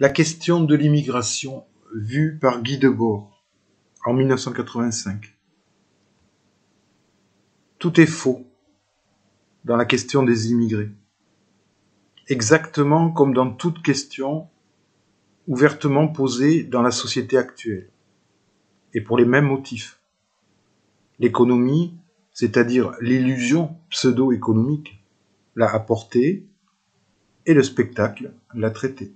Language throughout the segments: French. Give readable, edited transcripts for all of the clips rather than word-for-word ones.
La question de l'immigration vue par Guy Debord en 1985. Tout est faux dans la question des immigrés. Exactement comme dans toute question ouvertement posée dans la société actuelle. Et pour les mêmes motifs. L'économie, c'est-à-dire l'illusion pseudo-économique, l'a apportée et le spectacle l'a traité.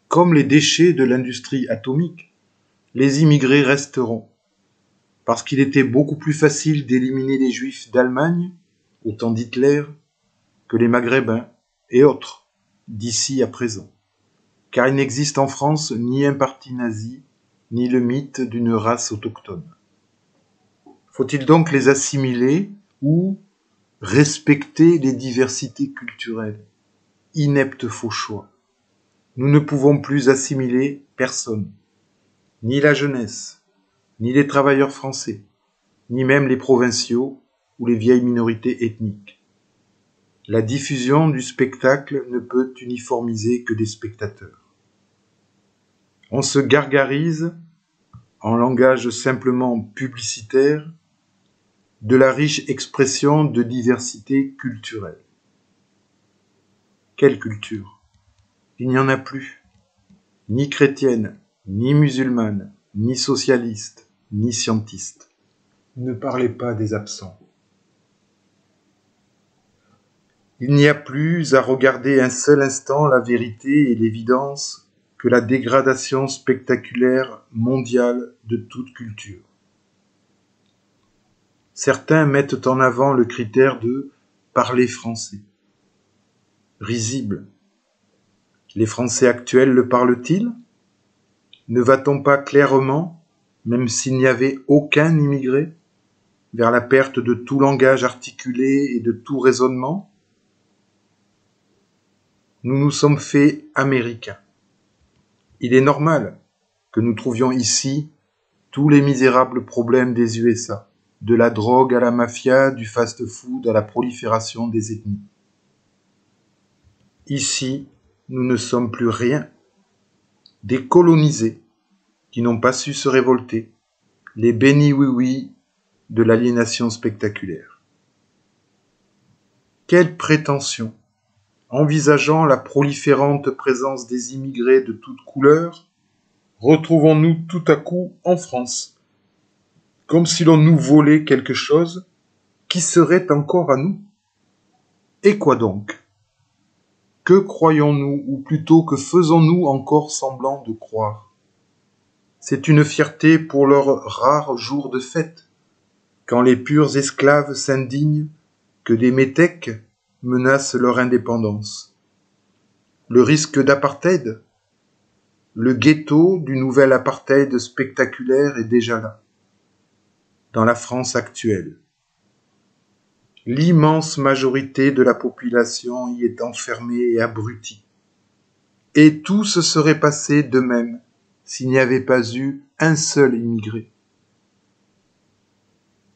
Comme les déchets de l'industrie atomique, les immigrés resteront, parce qu'il était beaucoup plus facile d'éliminer les juifs d'Allemagne, au temps d'Hitler, que les maghrébins et autres, d'ici à présent. Car il n'existe en France ni un parti nazi, ni le mythe d'une race autochtone. Faut-il donc les assimiler ou respecter les diversités culturelles? Inepte faux choix. Nous ne pouvons plus assimiler personne, ni la jeunesse, ni les travailleurs français, ni même les provinciaux ou les vieilles minorités ethniques. La diffusion du spectacle ne peut uniformiser que des spectateurs. On se gargarise, en langage simplement publicitaire, de la riche expression de diversité culturelle. Quelle culture? Il n'y en a plus. Ni chrétienne, ni musulmane, ni socialiste, ni scientiste. Ne parlez pas des absents. Il n'y a plus à regarder un seul instant la vérité et l'évidence que la dégradation spectaculaire mondiale de toute culture. Certains mettent en avant le critère de parler français. Risible. Les Français actuels le parlent-ils? Ne va-t-on pas clairement, même s'il n'y avait aucun immigré, vers la perte de tout langage articulé et de tout raisonnement? Nous nous sommes faits américains. Il est normal que nous trouvions ici tous les misérables problèmes des USA, de la drogue à la mafia, du fast-food à la prolifération des ethnies. Ici, nous ne sommes plus rien. Des colonisés qui n'ont pas su se révolter, les bénis-oui-oui de l'aliénation spectaculaire. Quelle prétention, envisageant la proliférante présence des immigrés de toutes couleurs, retrouvons-nous tout à coup en France, comme si l'on nous volait quelque chose qui serait encore à nous. Et quoi donc? Que croyons-nous, ou plutôt que faisons-nous encore semblant de croire? C'est une fierté pour leur rare jour de fête, quand les purs esclaves s'indignent que des métèques menacent leur indépendance. Le risque d'apartheid? Le ghetto du nouvel apartheid spectaculaire est déjà là, dans la France actuelle. L'immense majorité de la population y est enfermée et abrutie. Et tout se serait passé de même s'il n'y avait pas eu un seul immigré.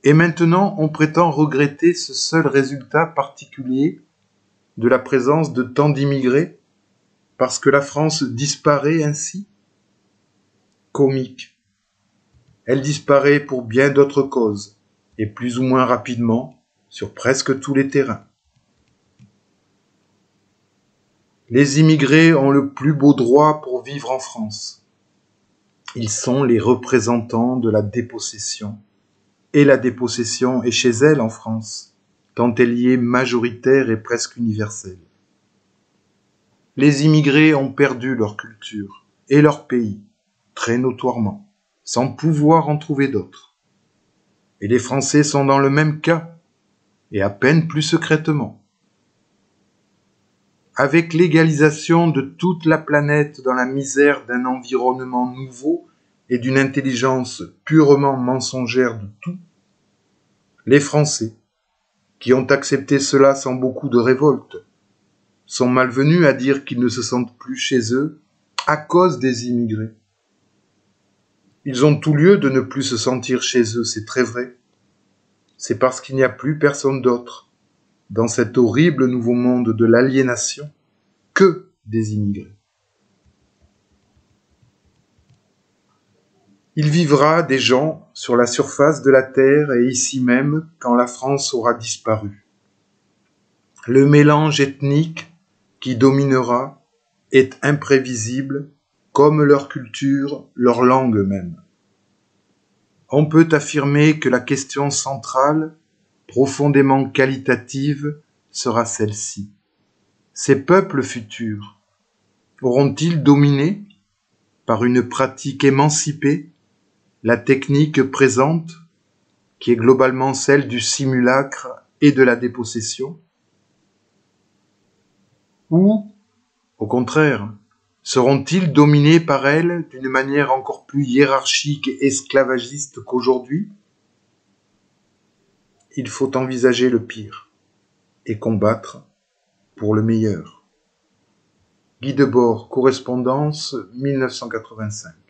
Et maintenant, on prétend regretter ce seul résultat particulier de la présence de tant d'immigrés, parce que la France disparaît ainsi? Comique. Elle disparaît pour bien d'autres causes, et plus ou moins rapidement, sur presque tous les terrains. Les immigrés ont le plus beau droit pour vivre en France. Ils sont les représentants de la dépossession. Et la dépossession est chez elle en France, tant elle y est majoritaire et presque universelle. Les immigrés ont perdu leur culture et leur pays, très notoirement, sans pouvoir en trouver d'autres. Et les Français sont dans le même cas, et à peine plus secrètement. Avec l'égalisation de toute la planète dans la misère d'un environnement nouveau et d'une intelligence purement mensongère de tout, les Français, qui ont accepté cela sans beaucoup de révolte, sont malvenus à dire qu'ils ne se sentent plus chez eux à cause des immigrés. Ils ont tout lieu de ne plus se sentir chez eux, c'est très vrai. C'est parce qu'il n'y a plus personne d'autre, dans cet horrible nouveau monde de l'aliénation, que des immigrés. Il vivra des gens sur la surface de la terre et ici même quand la France aura disparu. Le mélange ethnique qui dominera est imprévisible, comme leur culture, leur langue même. On peut affirmer que la question centrale, profondément qualitative, sera celle-ci. Ces peuples futurs auront-ils dominé, par une pratique émancipée, la technique présente, qui est globalement celle du simulacre et de la dépossession? Ou, au contraire, seront-ils dominés par elle d'une manière encore plus hiérarchique et esclavagiste qu'aujourd'hui? Il faut envisager le pire et combattre pour le meilleur. Guy Debord, correspondance 1985.